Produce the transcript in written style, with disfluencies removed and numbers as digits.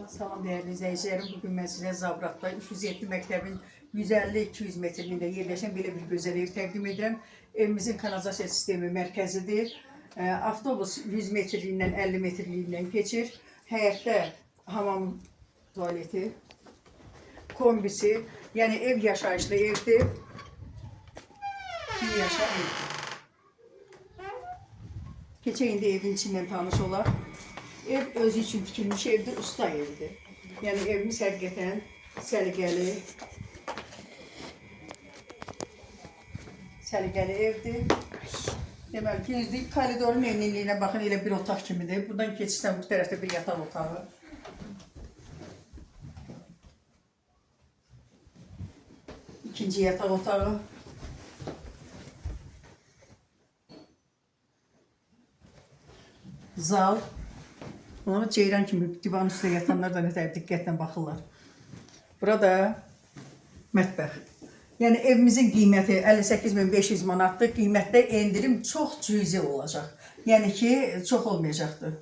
Salam değerli izləyicilərim. Bugün mən sizə Zabratda 307 məktəbin 150-200 metrliyində yerləşən belə bir gözəl ev təqdim edirəm. Evimizin kanalizasiya sistemi mərkəzidir. Avtobus 100 metrliyindən 50 metrliyindən keçir. Həyətdə hamam tualeti, kombisi, yəni ev yaşayışlı evdir. Bir yaşam evdir. Keçək indi evin içindən tanış olaq. Ev özü üçün tikilmiş evdir, usta evdir. Yəni evimiz həqiqətən səliqəli evdir. Deməli ki, koridorun enliyinə baxın, elə bir otaq kimidir. Buradan keçirsən bu tərəfdə bir yataq otağı. İkinci yataq otağı. Zal. Ona ceyran kimi divanın üstündə yatanlar da nətər diqqətlə baxırlar. Burada mətbəx. Yəni evimizin qiyməti 58.500 manatdır. Qiymətdə endirim çox cüzi olacaq. Yəni ki, çox olmayacaqdır.